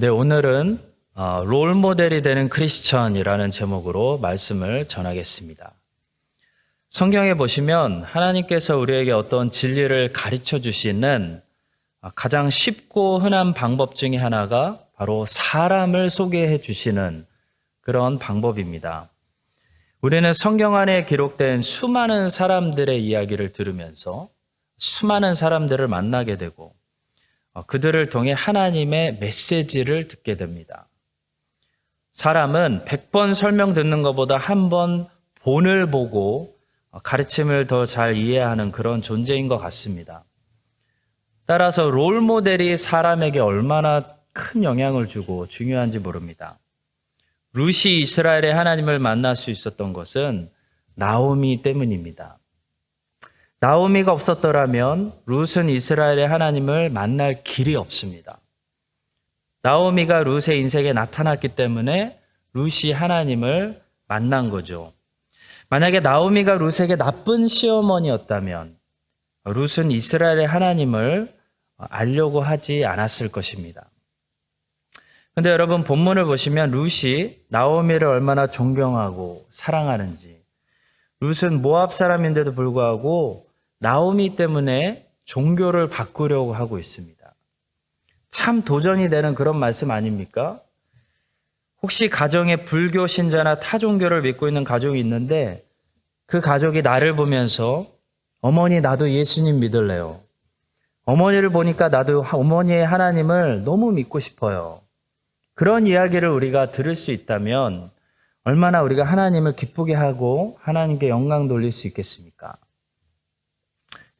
네, 오늘은 롤 모델이 되는 크리스천이라는 제목으로 말씀을 전하겠습니다. 성경에 보시면 하나님께서 우리에게 어떤 진리를 가르쳐 주시는 가장 쉽고 흔한 방법 중에 하나가 바로 사람을 소개해 주시는 그런 방법입니다. 우리는 성경 안에 기록된 수많은 사람들의 이야기를 들으면서 수많은 사람들을 만나게 되고 그들을 통해 하나님의 메시지를 듣게 됩니다. 사람은 100번 설명 듣는 것보다 한 번 본을 보고 가르침을 더 잘 이해하는 그런 존재인 것 같습니다. 따라서 롤 모델이 사람에게 얼마나 큰 영향을 주고 중요한지 모릅니다. 룻이 이스라엘의 하나님을 만날 수 있었던 것은 나오미 때문입니다. 나오미가 없었더라면 룻은 이스라엘의 하나님을 만날 길이 없습니다. 나오미가 룻의 인생에 나타났기 때문에 룻이 하나님을 만난 거죠. 만약에 나오미가 룻에게 나쁜 시어머니였다면 룻은 이스라엘의 하나님을 알려고 하지 않았을 것입니다. 그런데 여러분 본문을 보시면 룻이 나오미를 얼마나 존경하고 사랑하는지, 룻은 모압 사람인데도 불구하고 나오미 때문에 종교를 바꾸려고 하고 있습니다. 참 도전이 되는 그런 말씀 아닙니까? 혹시 가정에 불교 신자나 타 종교를 믿고 있는 가족이 있는데 그 가족이 나를 보면서 어머니 나도 예수님 믿을래요. 어머니를 보니까 나도 어머니의 하나님을 너무 믿고 싶어요. 그런 이야기를 우리가 들을 수 있다면 얼마나 우리가 하나님을 기쁘게 하고 하나님께 영광 돌릴 수 있겠습니까?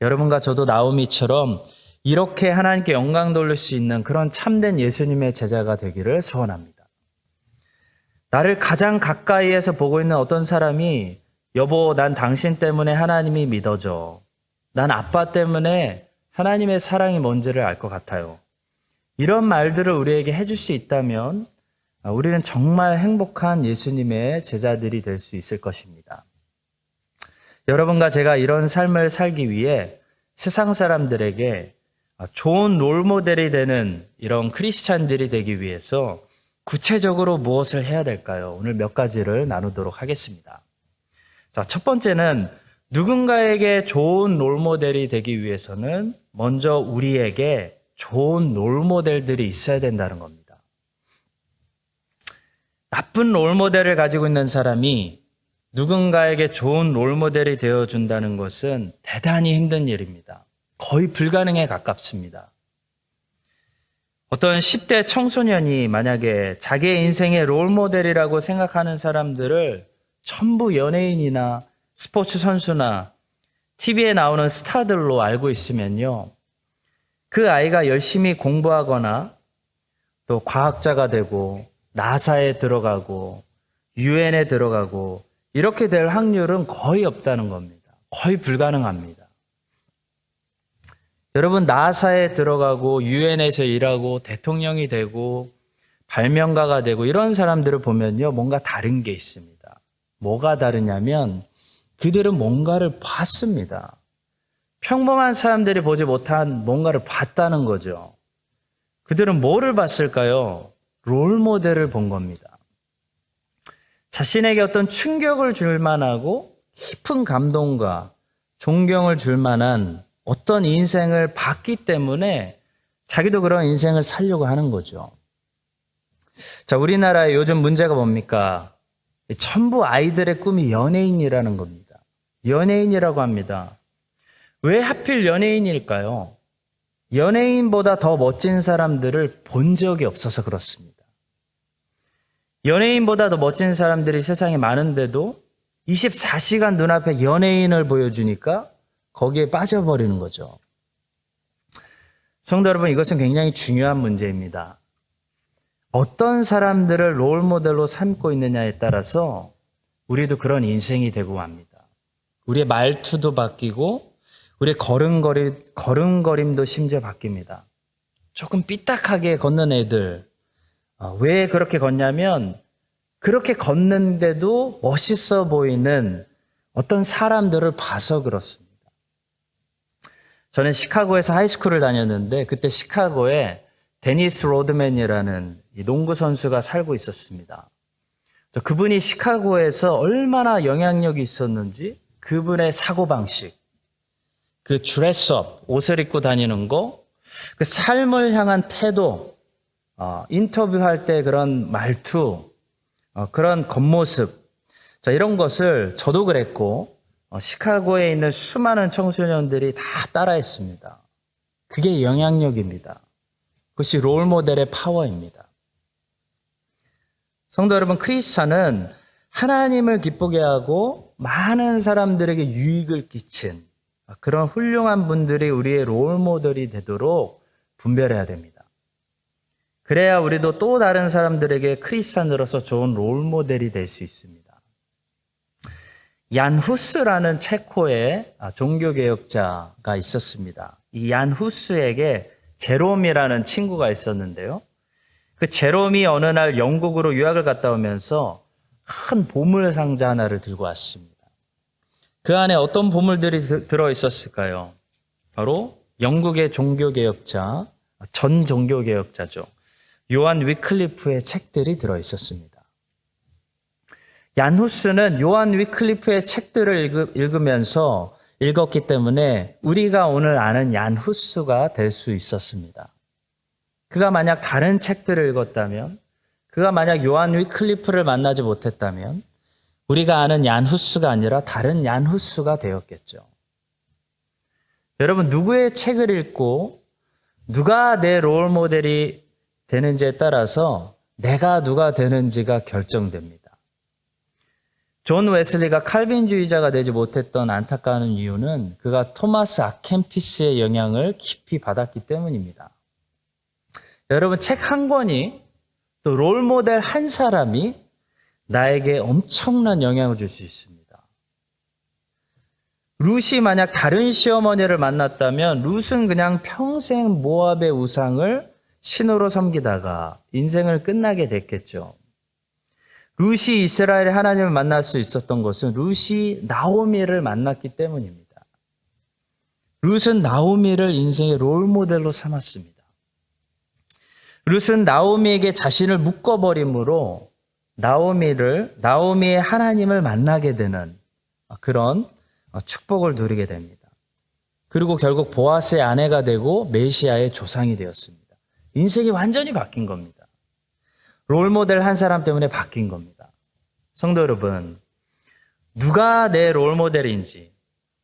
여러분과 저도 나오미처럼 이렇게 하나님께 영광 돌릴 수 있는 그런 참된 예수님의 제자가 되기를 소원합니다. 나를 가장 가까이에서 보고 있는 어떤 사람이 여보, 난 당신 때문에 하나님이 믿어져. 난 아빠 때문에 하나님의 사랑이 뭔지를 알 것 같아요. 이런 말들을 우리에게 해줄 수 있다면 우리는 정말 행복한 예수님의 제자들이 될 수 있을 것입니다. 여러분과 제가 이런 삶을 살기 위해 세상 사람들에게 좋은 롤모델이 되는 이런 크리스찬들이 되기 위해서 구체적으로 무엇을 해야 될까요? 오늘 몇 가지를 나누도록 하겠습니다. 자, 첫 번째는 누군가에게 좋은 롤모델이 되기 위해서는 먼저 우리에게 좋은 롤모델들이 있어야 된다는 겁니다. 나쁜 롤모델을 가지고 있는 사람이 누군가에게 좋은 롤모델이 되어준다는 것은 대단히 힘든 일입니다. 거의 불가능에 가깝습니다. 어떤 10대 청소년이 만약에 자기의 인생의 롤모델이라고 생각하는 사람들을 전부 연예인이나 스포츠 선수나 TV에 나오는 스타들로 알고 있으면요, 그 아이가 열심히 공부하거나 또 과학자가 되고 나사에 들어가고 유엔에 들어가고 이렇게 될 확률은 거의 없다는 겁니다. 거의 불가능합니다. 여러분, 나사에 들어가고 유엔에서 일하고 대통령이 되고 발명가가 되고 이런 사람들을 보면요, 뭔가 다른 게 있습니다. 뭐가 다르냐면 그들은 뭔가를 봤습니다. 평범한 사람들이 보지 못한 뭔가를 봤다는 거죠. 그들은 뭐를 봤을까요? 롤모델을 본 겁니다. 자신에게 어떤 충격을 줄 만하고 깊은 감동과 존경을 줄 만한 어떤 인생을 봤기 때문에 자기도 그런 인생을 살려고 하는 거죠. 자, 우리나라의 요즘 문제가 뭡니까? 전부 아이들의 꿈이 연예인이라는 겁니다. 연예인이라고 합니다. 왜 하필 연예인일까요? 연예인보다 더 멋진 사람들을 본 적이 없어서 그렇습니다. 연예인보다 더 멋진 사람들이 세상에 많은데도 24시간 눈앞에 연예인을 보여주니까 거기에 빠져버리는 거죠. 성도 여러분, 이것은 굉장히 중요한 문제입니다. 어떤 사람들을 롤모델로 삼고 있느냐에 따라서 우리도 그런 인생이 되고 맙니다. 우리의 말투도 바뀌고 우리의 걸음걸임도 심지어 바뀝니다. 조금 삐딱하게 걷는 애들, 왜 그렇게 걷냐면 그렇게 걷는데도 멋있어 보이는 어떤 사람들을 봐서 그렇습니다. 저는 시카고에서 하이스쿨을 다녔는데 그때 시카고에 데니스 로드맨이라는 이 농구 선수가 살고 있었습니다. 그분이 시카고에서 얼마나 영향력이 있었는지 그분의 사고방식, 그 드레스업, 옷을 입고 다니는 거, 그 삶을 향한 태도, 인터뷰할 때 그런 말투, 그런 겉모습, 자, 이런 것을 저도 그랬고 시카고에 있는 수많은 청소년들이 다 따라했습니다. 그게 영향력입니다. 그것이 롤모델의 파워입니다. 성도 여러분, 크리스찬은 하나님을 기쁘게 하고 많은 사람들에게 유익을 끼친 그런 훌륭한 분들이 우리의 롤모델이 되도록 분별해야 됩니다. 그래야 우리도 또 다른 사람들에게 크리스찬으로서 좋은 롤모델이 될 수 있습니다. 얀 후스라는 체코의 종교개혁자가 있었습니다. 이 얀 후스에게 제롬이라는 친구가 있었는데요. 그 제롬이 어느 날 영국으로 유학을 갔다 오면서 큰 보물 상자 하나를 들고 왔습니다. 그 안에 어떤 보물들이 들어있었을까요? 바로 영국의 종교개혁자, 전 종교개혁자죠. 요한 위클리프의 책들이 들어있었습니다. 얀 후스는 요한 위클리프의 책들을 읽으면서 읽었기 때문에 우리가 오늘 아는 얀 후스가 될 수 있었습니다. 그가 만약 다른 책들을 읽었다면, 그가 만약 요한 위클리프를 만나지 못했다면 우리가 아는 얀 후스가 아니라 다른 얀 후스가 되었겠죠. 여러분, 누구의 책을 읽고 누가 내 롤모델이 되는지에 따라서 내가 누가 되는지가 결정됩니다. 존 웨슬리가 칼빈주의자가 되지 못했던 안타까운 이유는 그가 토마스 아켄피스의 영향을 깊이 받았기 때문입니다. 여러분, 책 한 권이 또 롤모델 한 사람이 나에게 엄청난 영향을 줄 수 있습니다. 룻이 만약 다른 시어머니를 만났다면 룻은 그냥 평생 모압의 우상을 신으로 섬기다가 인생을 끝나게 됐겠죠. 룻이 이스라엘의 하나님을 만날 수 있었던 것은 룻이 나오미를 만났기 때문입니다. 룻은 나오미를 인생의 롤모델로 삼았습니다. 룻은 나오미에게 자신을 묶어버림으로 나오미의 하나님을 만나게 되는 그런 축복을 누리게 됩니다. 그리고 결국 보아스의 아내가 되고 메시아의 조상이 되었습니다. 인생이 완전히 바뀐 겁니다. 롤모델 한 사람 때문에 바뀐 겁니다. 성도 여러분, 누가 내 롤모델인지,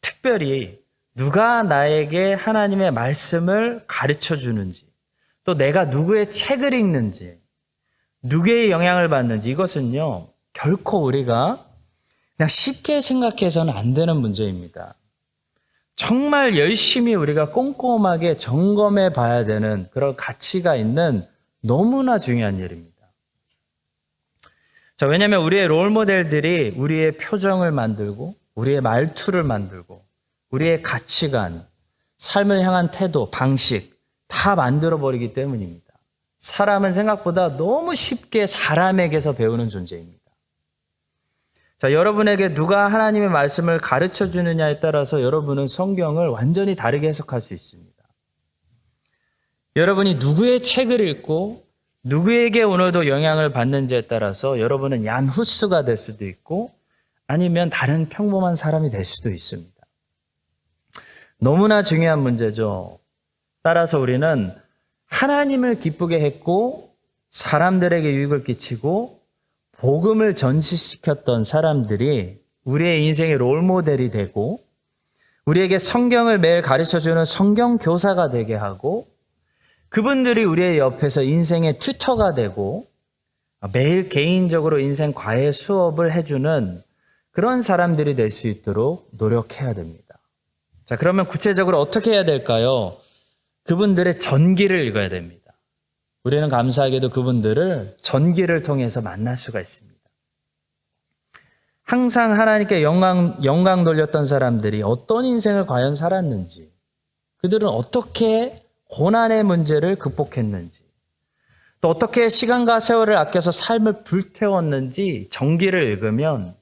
특별히 누가 나에게 하나님의 말씀을 가르쳐 주는지, 또 내가 누구의 책을 읽는지, 누구의 영향을 받는지, 이것은요, 결코 우리가 그냥 쉽게 생각해서는 안 되는 문제입니다. 정말 열심히 우리가 꼼꼼하게 점검해 봐야 되는 그런 가치가 있는 너무나 중요한 일입니다. 자, 왜냐하면 우리의 롤모델들이 우리의 표정을 만들고 우리의 말투를 만들고 우리의 가치관, 삶을 향한 태도, 방식 다 만들어버리기 때문입니다. 사람은 생각보다 너무 쉽게 사람에게서 배우는 존재입니다. 자, 여러분에게 누가 하나님의 말씀을 가르쳐 주느냐에 따라서 여러분은 성경을 완전히 다르게 해석할 수 있습니다. 여러분이 누구의 책을 읽고 누구에게 오늘도 영향을 받는지에 따라서 여러분은 얀 후스가 될 수도 있고 아니면 다른 평범한 사람이 될 수도 있습니다. 너무나 중요한 문제죠. 따라서 우리는 하나님을 기쁘게 했고 사람들에게 유익을 끼치고 복음을 전시시켰던 사람들이 우리의 인생의 롤모델이 되고 우리에게 성경을 매일 가르쳐주는 성경 교사가 되게 하고 그분들이 우리의 옆에서 인생의 튜터가 되고 매일 개인적으로 인생 과외 수업을 해주는 그런 사람들이 될 수 있도록 노력해야 됩니다. 자, 그러면 구체적으로 어떻게 해야 될까요? 그분들의 전기를 읽어야 됩니다. 우리는 감사하게도 그분들을 전기를 통해서 만날 수가 있습니다. 항상 하나님께 영광 돌렸던 사람들이 어떤 인생을 과연 살았는지, 그들은 어떻게 고난의 문제를 극복했는지, 또 어떻게 시간과 세월을 아껴서 삶을 불태웠는지 전기를 읽으면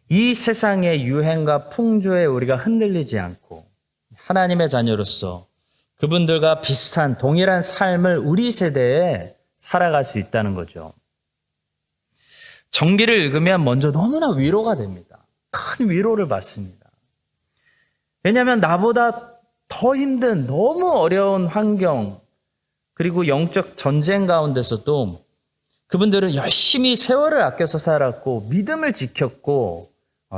이 세상의 유행과 풍조에 우리가 흔들리지 않고 하나님의 자녀로서 그분들과 비슷한 동일한 삶을 우리 세대에 살아갈 수 있다는 거죠. 정기를 읽으면 먼저 너무나 위로가 됩니다. 큰 위로를 받습니다. 왜냐하면 나보다 더 힘든 너무 어려운 환경 그리고 영적 전쟁 가운데서도 그분들은 열심히 세월을 아껴서 살았고 믿음을 지켰고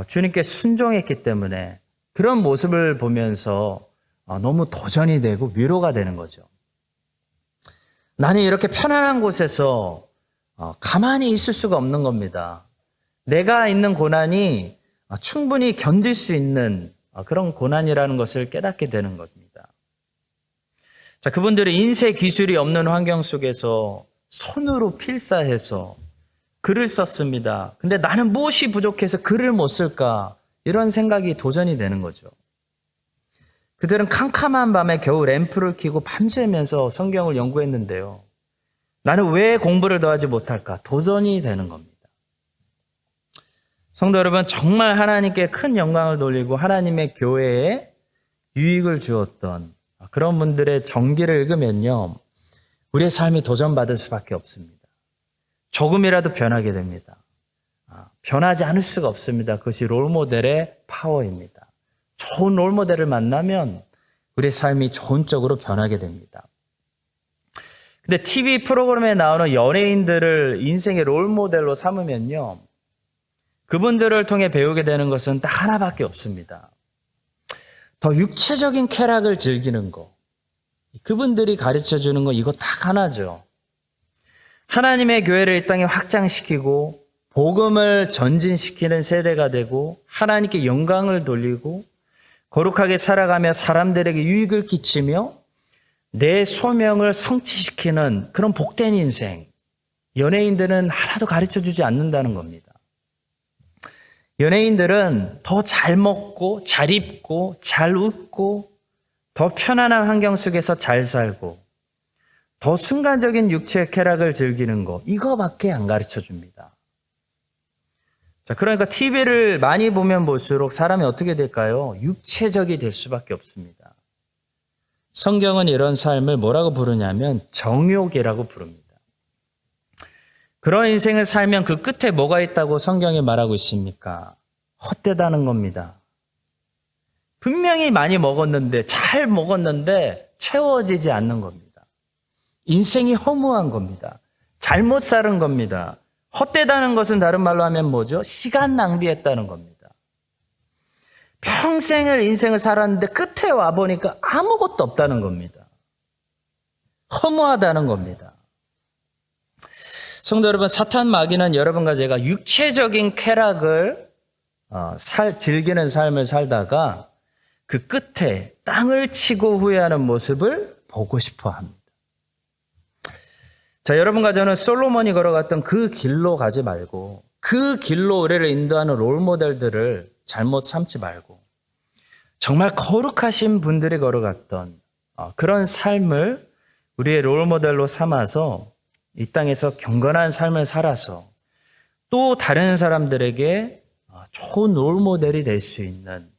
주님께 순종했기 때문에 그런 모습을 보면서 너무 도전이 되고 위로가 되는 거죠. 나는 이렇게 편안한 곳에서 가만히 있을 수가 없는 겁니다. 내가 있는 고난이 충분히 견딜 수 있는 그런 고난이라는 것을 깨닫게 되는 겁니다. 자, 그분들이 인쇄 기술이 없는 환경 속에서 손으로 필사해서 글을 썼습니다. 근데 나는 무엇이 부족해서 글을 못 쓸까? 이런 생각이 도전이 되는 거죠. 그들은 캄캄한 밤에 겨우 램프를 켜고 밤새면서 성경을 연구했는데요. 나는 왜 공부를 더 하지 못할까? 도전이 되는 겁니다. 성도 여러분, 정말 하나님께 큰 영광을 돌리고 하나님의 교회에 유익을 주었던 그런 분들의 정기를 읽으면요, 우리의 삶이 도전받을 수밖에 없습니다. 조금이라도 변하게 됩니다. 변하지 않을 수가 없습니다. 그것이 롤모델의 파워입니다. 좋은 롤모델을 만나면 우리의 삶이 좋은 쪽으로 변하게 됩니다. 근데 TV 프로그램에 나오는 연예인들을 인생의 롤모델로 삼으면요, 그분들을 통해 배우게 되는 것은 딱 하나밖에 없습니다. 더 육체적인 쾌락을 즐기는 거. 그분들이 가르쳐주는 거 이거 딱 하나죠. 하나님의 교회를 이 땅에 확장시키고 복음을 전진시키는 세대가 되고 하나님께 영광을 돌리고 거룩하게 살아가며 사람들에게 유익을 끼치며 내 소명을 성취시키는 그런 복된 인생. 연예인들은 하나도 가르쳐주지 않는다는 겁니다. 연예인들은 더 잘 먹고 잘 입고 잘 웃고 더 편안한 환경 속에서 잘 살고 더 순간적인 육체의 쾌락을 즐기는 거 이거밖에 안 가르쳐줍니다. 자, 그러니까 TV를 많이 보면 볼수록 사람이 어떻게 될까요? 육체적이 될 수밖에 없습니다. 성경은 이런 삶을 뭐라고 부르냐면 정욕이라고 부릅니다. 그런 인생을 살면 그 끝에 뭐가 있다고 성경이 말하고 있습니까? 헛되다는 겁니다. 분명히 많이 먹었는데 잘 먹었는데 채워지지 않는 겁니다. 인생이 허무한 겁니다. 잘못 사는 겁니다. 헛되다는 것은 다른 말로 하면 뭐죠? 시간 낭비했다는 겁니다. 평생을 인생을 살았는데 끝에 와보니까 아무것도 없다는 겁니다. 허무하다는 겁니다. 성도 여러분, 사탄 마귀는 여러분과 제가 육체적인 쾌락을 즐기는 삶을 살다가 그 끝에 땅을 치고 후회하는 모습을 보고 싶어 합니다. 자, 여러분과 저는 솔로몬이 걸어갔던 그 길로 가지 말고 그 길로 우리를 인도하는 롤모델들을 잘못 삼지 말고 정말 거룩하신 분들이 걸어갔던 그런 삶을 우리의 롤모델로 삼아서 이 땅에서 경건한 삶을 살아서 또 다른 사람들에게 좋은 롤모델이 될 수 있는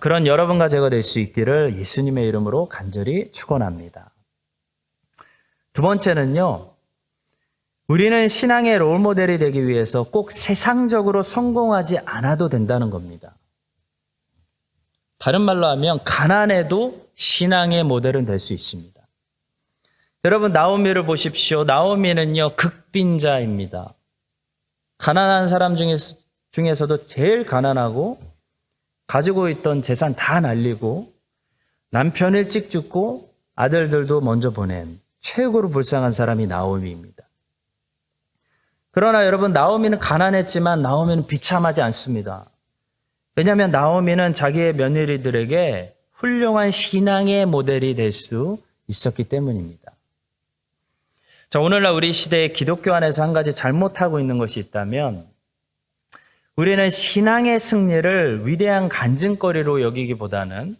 그런 여러분과 제가 될 수 있기를 예수님의 이름으로 간절히 축원합니다. 두 번째는요, 우리는 신앙의 롤모델이 되기 위해서 꼭 세상적으로 성공하지 않아도 된다는 겁니다. 다른 말로 하면 가난해도 신앙의 모델은 될 수 있습니다. 여러분, 나오미를 보십시오. 나오미는요, 극빈자입니다. 가난한 사람 중에서도 제일 가난하고 가지고 있던 재산 다 날리고 남편 일찍 죽고 아들들도 먼저 보낸 최고로 불쌍한 사람이 나오미입니다. 그러나 여러분, 나오미는 가난했지만 나오미는 비참하지 않습니다. 왜냐하면 나오미는 자기의 며느리들에게 훌륭한 신앙의 모델이 될 수 있었기 때문입니다. 자, 오늘날 우리 시대에 기독교 안에서 한 가지 잘못하고 있는 것이 있다면 우리는 신앙의 승리를 위대한 간증거리로 여기기보다는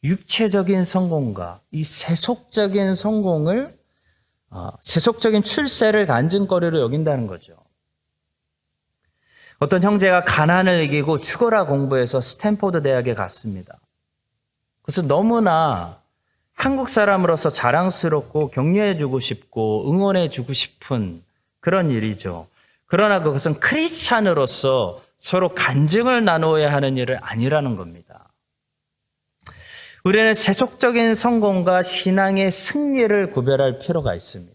육체적인 성공과 이 세속적인 성공을 세속적인 출세를 간증거리로 여긴다는 거죠. 어떤 형제가 가난을 이기고 죽어라 공부해서 스탠포드 대학에 갔습니다. 그래서 너무나 한국 사람으로서 자랑스럽고 격려해주고 싶고 응원해주고 싶은 그런 일이죠. 그러나 그것은 크리스찬으로서 서로 간증을 나누어야 하는 일은 아니라는 겁니다. 우리는 세속적인 성공과 신앙의 승리를 구별할 필요가 있습니다.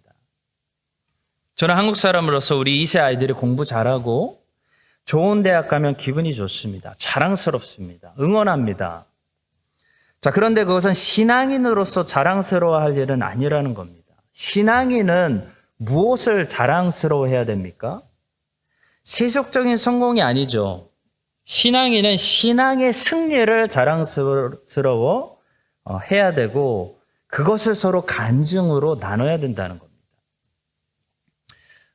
저는 한국 사람으로서 우리 2세 아이들이 공부 잘하고 좋은 대학 가면 기분이 좋습니다. 자랑스럽습니다. 응원합니다. 자, 그런데 그것은 신앙인으로서 자랑스러워할 일은 아니라는 겁니다. 신앙인은 무엇을 자랑스러워해야 됩니까? 세속적인 성공이 아니죠. 신앙인은 신앙의 승리를 자랑스러워 해야 되고 그것을 서로 간증으로 나눠야 된다는 겁니다.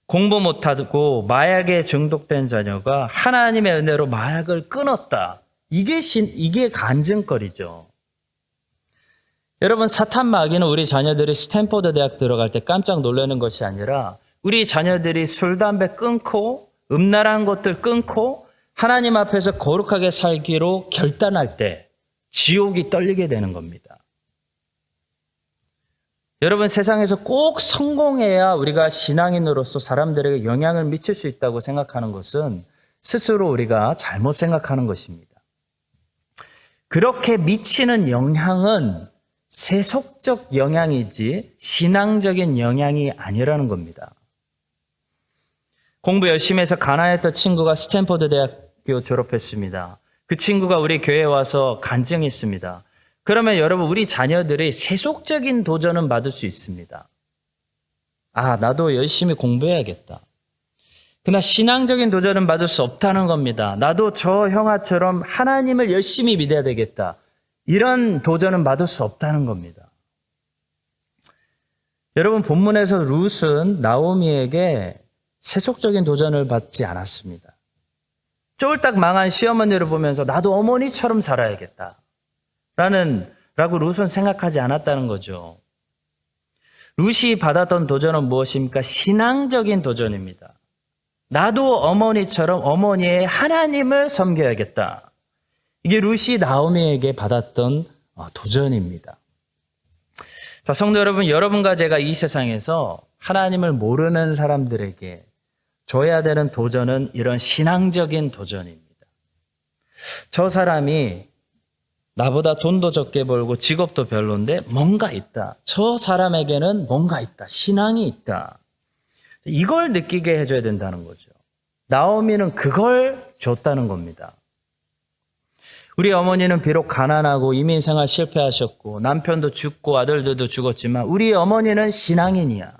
공부 못하고 마약에 중독된 자녀가 하나님의 은혜로 마약을 끊었다. 이게 간증거리죠. 여러분, 사탄 마귀는 우리 자녀들이 스탠포드 대학 들어갈 때 깜짝 놀라는 것이 아니라 우리 자녀들이 술, 담배 끊고 음란한 것들 끊고 하나님 앞에서 거룩하게 살기로 결단할 때 지옥이 떨리게 되는 겁니다. 여러분, 세상에서 꼭 성공해야 우리가 신앙인으로서 사람들에게 영향을 미칠 수 있다고 생각하는 것은 스스로 우리가 잘못 생각하는 것입니다. 그렇게 미치는 영향은 세속적 영향이지 신앙적인 영향이 아니라는 겁니다. 공부 열심히 해서 가난했던 친구가 스탠포드 대학교 졸업했습니다. 그 친구가 우리 교회에 와서 간증했습니다. 그러면 여러분, 우리 자녀들이 세속적인 도전은 받을 수 있습니다. 아, 나도 열심히 공부해야겠다. 그러나 신앙적인 도전은 받을 수 없다는 겁니다. 나도 저 형아처럼 하나님을 열심히 믿어야 되겠다. 이런 도전은 받을 수 없다는 겁니다. 여러분, 본문에서 룻은 나오미에게 세속적인 도전을 받지 않았습니다. 쫄딱 망한 시어머니를 보면서 나도 어머니처럼 살아야겠다. 라고 룻은 생각하지 않았다는 거죠. 룻이 받았던 도전은 무엇입니까? 신앙적인 도전입니다. 나도 어머니처럼 어머니의 하나님을 섬겨야겠다. 이게 룻이 나오미에게 받았던 도전입니다. 자, 성도 여러분, 여러분과 제가 이 세상에서 하나님을 모르는 사람들에게 줘야 되는 도전은 이런 신앙적인 도전입니다. 저 사람이 나보다 돈도 적게 벌고 직업도 별론데 뭔가 있다. 저 사람에게는 뭔가 있다. 신앙이 있다. 이걸 느끼게 해줘야 된다는 거죠. 나오미는 그걸 줬다는 겁니다. 우리 어머니는 비록 가난하고 이민생활 실패하셨고 남편도 죽고 아들들도 죽었지만 우리 어머니는 신앙인이야.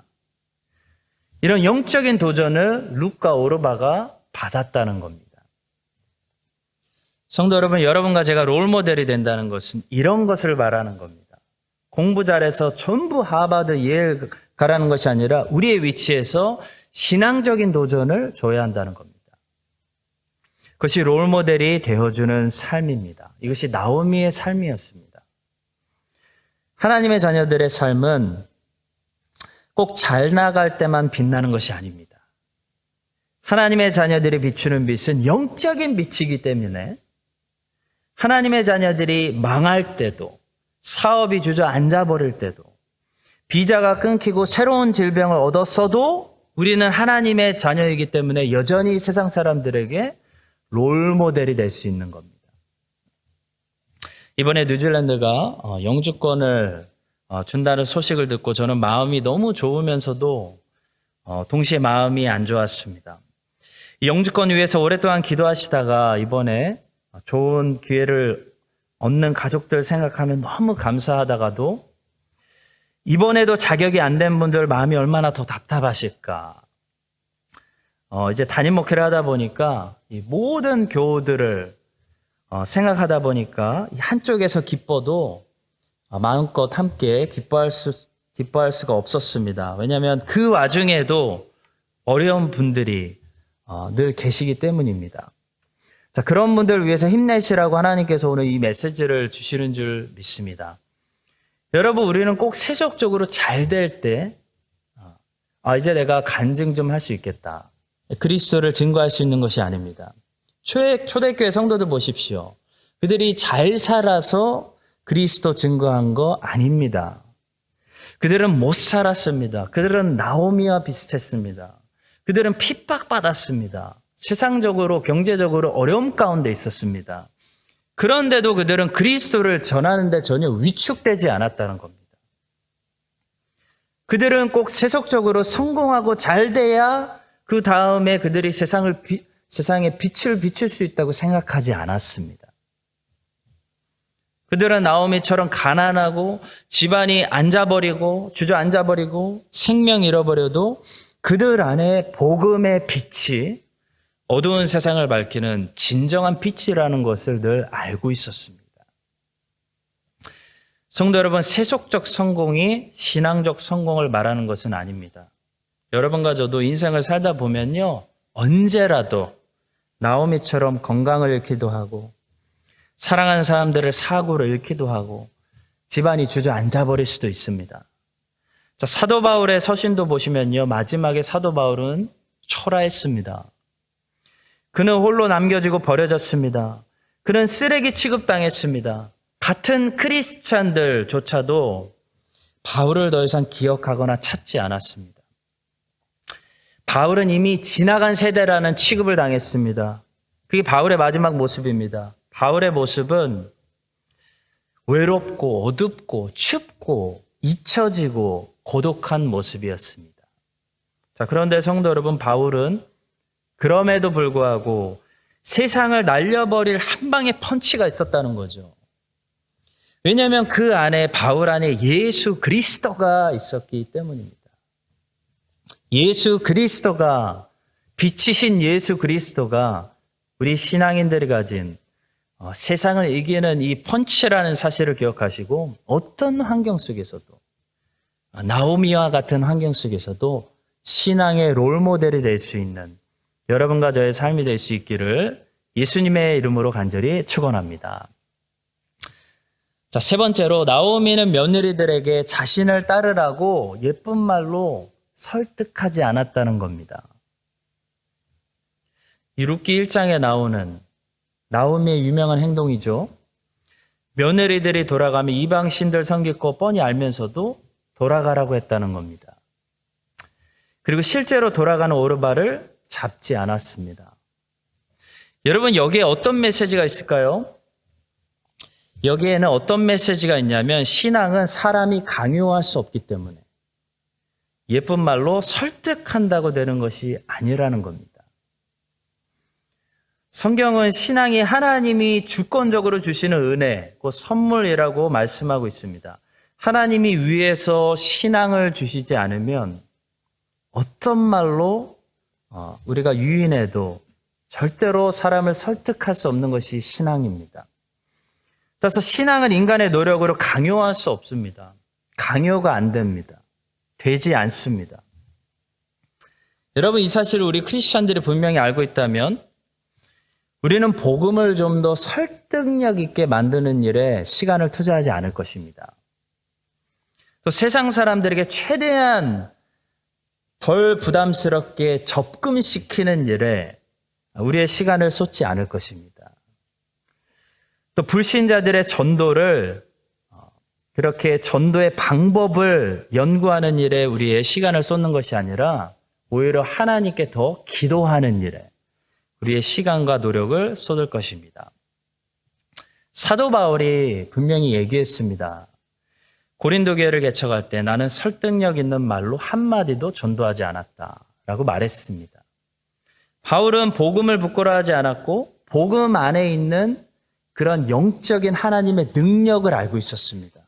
이런 영적인 도전을 룻과 오르바가 받았다는 겁니다. 성도 여러분, 여러분과 제가 롤모델이 된다는 것은 이런 것을 말하는 겁니다. 공부 잘해서 전부 하버드, 예일 가라는 것이 아니라 우리의 위치에서 신앙적인 도전을 줘야 한다는 겁니다. 그것이 롤모델이 되어주는 삶입니다. 이것이 나오미의 삶이었습니다. 하나님의 자녀들의 삶은 꼭 잘 나갈 때만 빛나는 것이 아닙니다. 하나님의 자녀들이 비추는 빛은 영적인 빛이기 때문에 하나님의 자녀들이 망할 때도, 사업이 주저앉아 버릴 때도, 비자가 끊기고 새로운 질병을 얻었어도 우리는 하나님의 자녀이기 때문에 여전히 세상 사람들에게 롤모델이 될 수 있는 겁니다. 이번에 뉴질랜드가 영주권을 준다는 소식을 듣고 저는 마음이 너무 좋으면서도 동시에 마음이 안 좋았습니다. 이 영주권 위해서 오랫동안 기도하시다가 이번에 좋은 기회를 얻는 가족들 생각하면 너무 감사하다가도 이번에도 자격이 안 된 분들 마음이 얼마나 더 답답하실까. 이제 담임 목회를 하다 보니까 이 모든 교우들을 생각하다 보니까 한쪽에서 기뻐도 마음껏 함께 기뻐할 수가 없었습니다. 왜냐하면 그 와중에도 어려운 분들이 늘 계시기 때문입니다. 자, 그런 분들을 위해서 힘내시라고 하나님께서 오늘 이 메시지를 주시는 줄 믿습니다. 여러분, 우리는 꼭 세속적으로 잘 될 때 이제 내가 간증 좀 할 수 있겠다. 그리스도를 증거할 수 있는 것이 아닙니다. 초대교회 성도들 보십시오. 그들이 잘 살아서 그리스도 증거한 거 아닙니다. 그들은 못 살았습니다. 그들은 나오미와 비슷했습니다. 그들은 핍박받았습니다. 세상적으로 경제적으로 어려움 가운데 있었습니다. 그런데도 그들은 그리스도를 전하는데 전혀 위축되지 않았다는 겁니다. 그들은 꼭 세속적으로 성공하고 잘 돼야 그 다음에 그들이 세상에 빛을 비출 수 있다고 생각하지 않았습니다. 그들은 나오미처럼 가난하고 집안이 앉아버리고 주저앉아버리고 생명 잃어버려도 그들 안에 복음의 빛이 어두운 세상을 밝히는 진정한 빛이라는 것을 늘 알고 있었습니다. 성도 여러분, 세속적 성공이 신앙적 성공을 말하는 것은 아닙니다. 여러분과 저도 인생을 살다 보면요, 언제라도 나오미처럼 건강을 잃기도 하고 사랑하는 사람들을 사고로 잃기도 하고 집안이 주저앉아버릴 수도 있습니다. 자, 사도 바울의 서신도 보시면요, 마지막에 사도 바울은 초라했습니다. 그는 홀로 남겨지고 버려졌습니다. 그는 쓰레기 취급당했습니다. 같은 크리스찬들조차도 바울을 더 이상 기억하거나 찾지 않았습니다. 바울은 이미 지나간 세대라는 취급을 당했습니다. 그게 바울의 마지막 모습입니다. 바울의 모습은 외롭고 어둡고 춥고 잊혀지고 고독한 모습이었습니다. 자, 그런데 성도 여러분, 바울은 그럼에도 불구하고 세상을 날려버릴 한 방의 펀치가 있었다는 거죠. 왜냐하면 그 안에, 바울 안에 예수 그리스도가 있었기 때문입니다. 예수 그리스도가, 빛이신 예수 그리스도가 우리 신앙인들이 가진 세상을 이기는 이 펀치라는 사실을 기억하시고, 어떤 환경 속에서도, 나오미와 같은 환경 속에서도 신앙의 롤모델이 될 수 있는 여러분과 저의 삶이 될 수 있기를 예수님의 이름으로 간절히 축원합니다. 자, 세 번째로, 나오미는 며느리들에게 자신을 따르라고 예쁜 말로 설득하지 않았다는 겁니다. 이 룻기 1장에 나오는 나오미의 유명한 행동이죠. 며느리들이 돌아가면 이방 신들 섬길 거 뻔히 알면서도 돌아가라고 했다는 겁니다. 그리고 실제로 돌아가는 오르바를 잡지 않았습니다. 여러분, 여기에 어떤 메시지가 있을까요? 여기에는 어떤 메시지가 있냐면, 신앙은 사람이 강요할 수 없기 때문에 예쁜 말로 설득한다고 되는 것이 아니라는 겁니다. 성경은 신앙이 하나님이 주권적으로 주시는 은혜, 그 선물이라고 말씀하고 있습니다. 하나님이 위에서 신앙을 주시지 않으면 어떤 말로 우리가 유인해도 절대로 사람을 설득할 수 없는 것이 신앙입니다. 따라서 신앙은 인간의 노력으로 강요할 수 없습니다. 강요가 안 됩니다. 되지 않습니다. 여러분, 이 사실을 우리 크리스찬들이 분명히 알고 있다면 우리는 복음을 좀 더 설득력 있게 만드는 일에 시간을 투자하지 않을 것입니다. 또 세상 사람들에게 최대한 덜 부담스럽게 접근시키는 일에 우리의 시간을 쏟지 않을 것입니다. 또 불신자들의 전도를, 그렇게 전도의 방법을 연구하는 일에 우리의 시간을 쏟는 것이 아니라 오히려 하나님께 더 기도하는 일에 우리의 시간과 노력을 쏟을 것입니다. 사도 바울이 분명히 얘기했습니다. 고린도 교회를 개척할 때 나는 설득력 있는 말로 한마디도 전도하지 않았다라고 말했습니다. 바울은 복음을 부끄러워하지 않았고 복음 안에 있는 그런 영적인 하나님의 능력을 알고 있었습니다.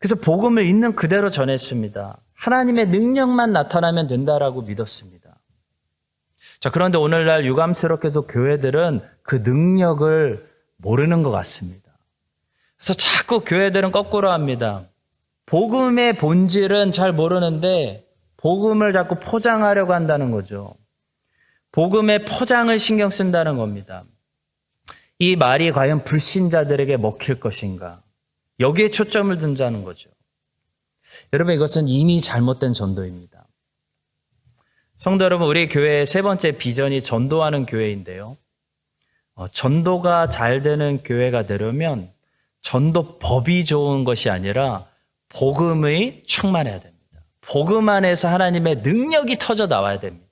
그래서 복음을 있는 그대로 전했습니다. 하나님의 능력만 나타나면 된다라고 믿었습니다. 자, 그런데 오늘날 유감스럽게도 교회들은 그 능력을 모르는 것 같습니다. 그래서 자꾸 교회들은 거꾸로 합니다. 복음의 본질은 잘 모르는데 복음을 자꾸 포장하려고 한다는 거죠. 복음의 포장을 신경 쓴다는 겁니다. 이 말이 과연 불신자들에게 먹힐 것인가? 여기에 초점을 둔다는 거죠. 여러분, 이것은 이미 잘못된 전도입니다. 성도 여러분, 우리 교회의 세 번째 비전이 전도하는 교회인데요. 전도가 잘 되는 교회가 되려면 전도법이 좋은 것이 아니라 복음이 충만해야 됩니다. 복음 안에서 하나님의 능력이 터져 나와야 됩니다.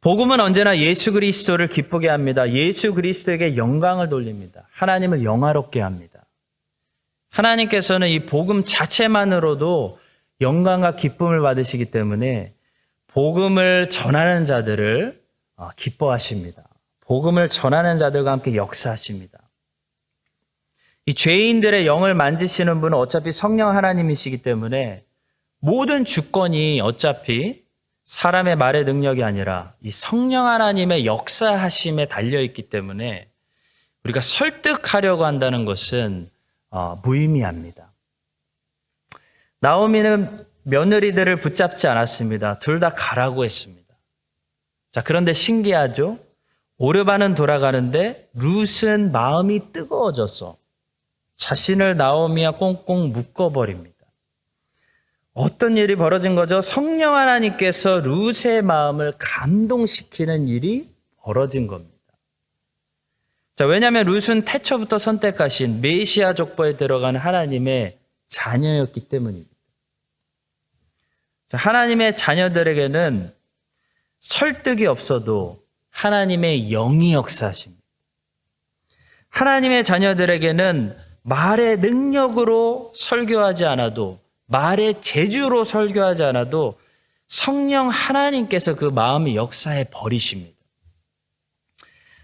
복음은 언제나 예수 그리스도를 기쁘게 합니다. 예수 그리스도에게 영광을 돌립니다. 하나님을 영화롭게 합니다. 하나님께서는 이 복음 자체만으로도 영광과 기쁨을 받으시기 때문에 복음을 전하는 자들을 기뻐하십니다. 복음을 전하는 자들과 함께 역사하십니다. 이 죄인들의 영을 만지시는 분은 어차피 성령 하나님이시기 때문에 모든 주권이 어차피 사람의 말의 능력이 아니라 이 성령 하나님의 역사하심에 달려있기 때문에 우리가 설득하려고 한다는 것은 무의미합니다. 나오미는 며느리들을 붙잡지 않았습니다. 둘 다 가라고 했습니다. 자, 그런데 신기하죠? 오르반은 돌아가는데 룻은 마음이 뜨거워져서 자신을 나오미와 꽁꽁 묶어버립니다. 어떤 일이 벌어진 거죠? 성령 하나님께서 룻의 마음을 감동시키는 일이 벌어진 겁니다. 자, 왜냐하면 룻은 태초부터 선택하신 메시아 족보에 들어가는 하나님의 자녀였기 때문입니다. 자, 하나님의 자녀들에게는 설득이 없어도 하나님의 영이 역사하십니다. 하나님의 자녀들에게는 말의 능력으로 설교하지 않아도, 말의 재주로 설교하지 않아도 성령 하나님께서 그 마음의 역사에 버리십니다.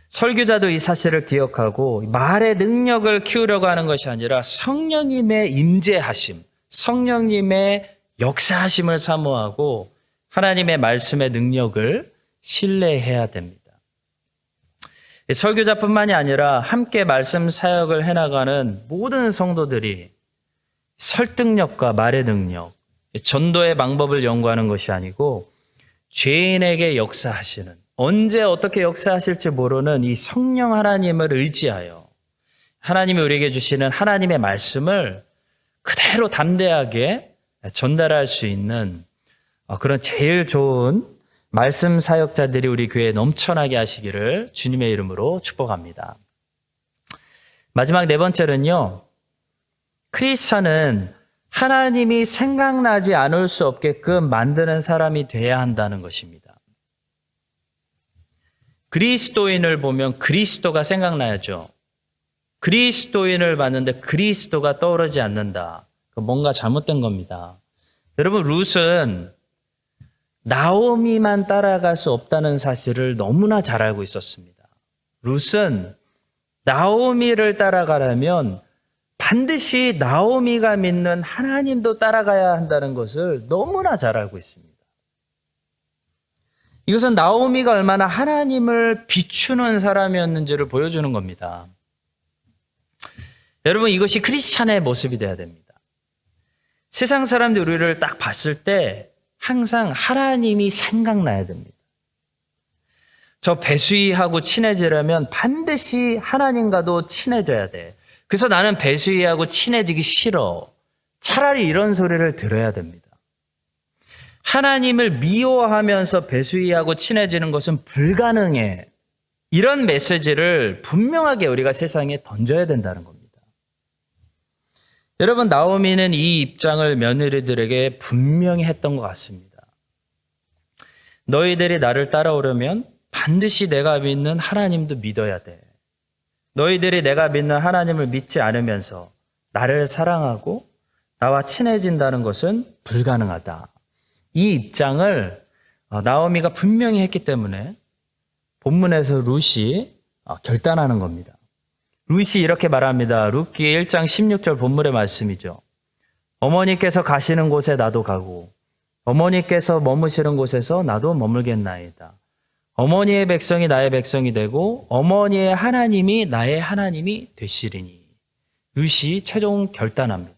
설교자도 이 사실을 기억하고 말의 능력을 키우려고 하는 것이 아니라 성령님의 임재하심, 성령님의 역사하심을 사모하고 하나님의 말씀의 능력을 신뢰해야 됩니다. 설교자뿐만이 아니라 함께 말씀 사역을 해나가는 모든 성도들이 설득력과 말의 능력, 전도의 방법을 연구하는 것이 아니고 죄인에게 역사하시는, 언제 어떻게 역사하실지 모르는 이 성령 하나님을 의지하여 하나님이 우리에게 주시는 하나님의 말씀을 그대로 담대하게 전달할 수 있는 그런 제일 좋은 말씀 사역자들이 우리 교회에 넘쳐나게 하시기를 주님의 이름으로 축복합니다. 마지막 네 번째는요, 크리스찬은 하나님이 생각나지 않을 수 없게끔 만드는 사람이 돼야 한다는 것입니다. 그리스도인을 보면 그리스도가 생각나야죠. 그리스도인을 봤는데 그리스도가 떠오르지 않는다. 뭔가 잘못된 겁니다. 여러분, 룻은 나오미만 따라갈 수 없다는 사실을 너무나 잘 알고 있었습니다. 룻은 나오미를 따라가려면 반드시 나오미가 믿는 하나님도 따라가야 한다는 것을 너무나 잘 알고 있습니다. 이것은 나오미가 얼마나 하나님을 비추는 사람이었는지를 보여주는 겁니다. 여러분, 이것이 크리스찬의 모습이 되어야 됩니다. 세상 사람들이 우리를 딱 봤을 때 항상 하나님이 생각나야 됩니다. 저 배수희하고 친해지려면 반드시 하나님과도 친해져야 돼. 그래서 나는 배수희하고 친해지기 싫어. 차라리 이런 소리를 들어야 됩니다. 하나님을 미워하면서 배수희하고 친해지는 것은 불가능해. 이런 메시지를 분명하게 우리가 세상에 던져야 된다는 겁니다. 여러분, 나오미는 이 입장을 며느리들에게 분명히 했던 것 같습니다. 너희들이 나를 따라오려면 반드시 내가 믿는 하나님도 믿어야 돼. 너희들이 내가 믿는 하나님을 믿지 않으면서 나를 사랑하고 나와 친해진다는 것은 불가능하다. 이 입장을 나오미가 분명히 했기 때문에 본문에서 룻이 결단하는 겁니다. 룻이 이렇게 말합니다. 룻기 1장 16절 본문의 말씀이죠. 어머니께서 가시는 곳에 나도 가고 어머니께서 머무시는 곳에서 나도 머물겠나이다. 어머니의 백성이 나의 백성이 되고 어머니의 하나님이 나의 하나님이 되시리니. 룻이 최종 결단합니다.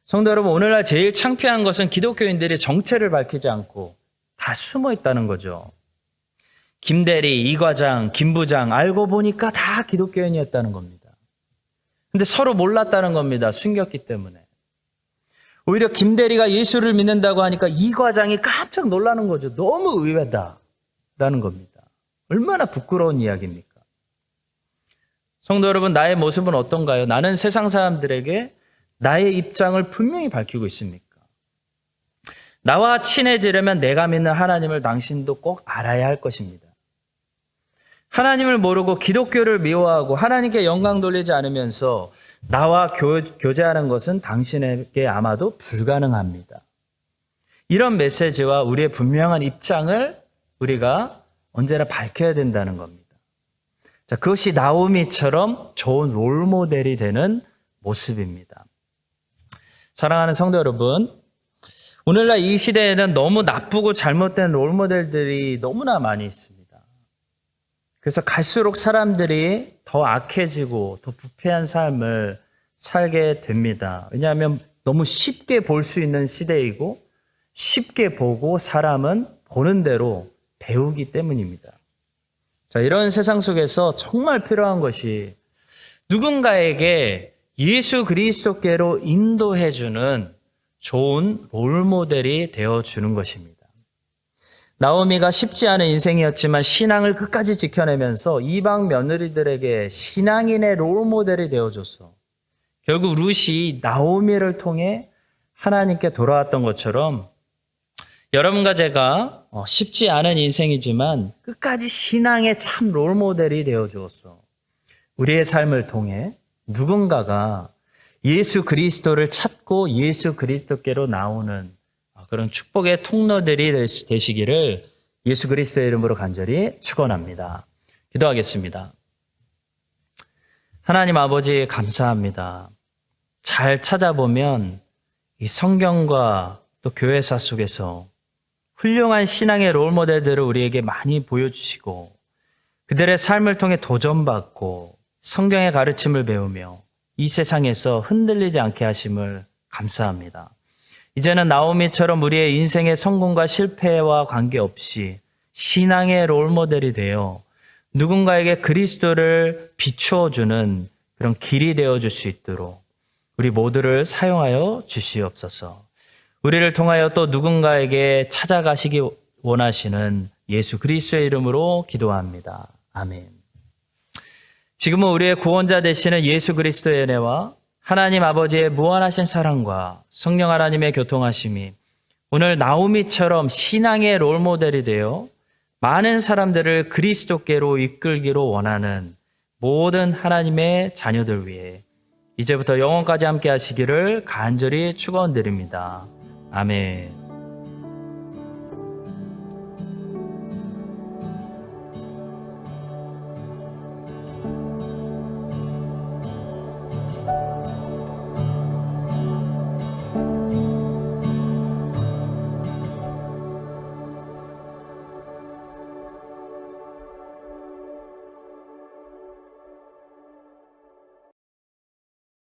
성도 여러분, 오늘날 제일 창피한 것은 기독교인들이 정체를 밝히지 않고 다 숨어 있다는 거죠. 김대리, 이과장, 김부장 알고 보니까 다 기독교인이었다는 겁니다. 근데 서로 몰랐다는 겁니다. 숨겼기 때문에. 오히려 김대리가 예수를 믿는다고 하니까 이과장이 깜짝 놀라는 거죠. 너무 의외다라는 겁니다. 얼마나 부끄러운 이야기입니까? 성도 여러분, 나의 모습은 어떤가요? 나는 세상 사람들에게 나의 입장을 분명히 밝히고 있습니까? 나와 친해지려면 내가 믿는 하나님을 당신도 꼭 알아야 할 것입니다. 하나님을 모르고 기독교를 미워하고 하나님께 영광 돌리지 않으면서 나와 교제하는 것은 당신에게 아마도 불가능합니다. 이런 메시지와 우리의 분명한 입장을 우리가 언제나 밝혀야 된다는 겁니다. 자, 그것이 나오미처럼 좋은 롤모델이 되는 모습입니다. 사랑하는 성도 여러분, 오늘날 이 시대에는 너무 나쁘고 잘못된 롤모델들이 너무나 많이 있습니다. 그래서 갈수록 사람들이 더 악해지고 더 부패한 삶을 살게 됩니다. 왜냐하면 너무 쉽게 볼 수 있는 시대이고 쉽게 보고 사람은 보는 대로 배우기 때문입니다. 자, 이런 세상 속에서 정말 필요한 것이 누군가에게 예수 그리스도께로 인도해주는 좋은 롤모델이 되어주는 것입니다. 나오미가 쉽지 않은 인생이었지만 신앙을 끝까지 지켜내면서 이방 며느리들에게 신앙인의 롤모델이 되어줬어. 결국 룻이 나오미를 통해 하나님께 돌아왔던 것처럼 여러분과 제가 쉽지 않은 인생이지만 끝까지 신앙의 참 롤모델이 되어주었어. 우리의 삶을 통해 누군가가 예수 그리스도를 찾고 예수 그리스도께로 나오는 그런 축복의 통로들이 되시기를 예수 그리스도의 이름으로 간절히 축원합니다. 기도하겠습니다. 하나님 아버지 감사합니다. 잘 찾아보면 이 성경과 또 교회사 속에서 훌륭한 신앙의 롤모델들을 우리에게 많이 보여주시고 그들의 삶을 통해 도전받고 성경의 가르침을 배우며 이 세상에서 흔들리지 않게 하심을 감사합니다. 이제는 나오미처럼 우리의 인생의 성공과 실패와 관계없이 신앙의 롤모델이 되어 누군가에게 그리스도를 비추어주는 그런 길이 되어줄 수 있도록 우리 모두를 사용하여 주시옵소서. 우리를 통하여 또 누군가에게 찾아가시기 원하시는 예수 그리스도의 이름으로 기도합니다. 아멘. 지금은 우리의 구원자 되시는 예수 그리스도의 은혜와 하나님 아버지의 무한하신 사랑과 성령 하나님의 교통하심이 오늘 나오미처럼 신앙의 롤모델이 되어 많은 사람들을 그리스도께로 이끌기로 원하는 모든 하나님의 자녀들 위해 이제부터 영원까지 함께 하시기를 간절히 축원드립니다. 아멘.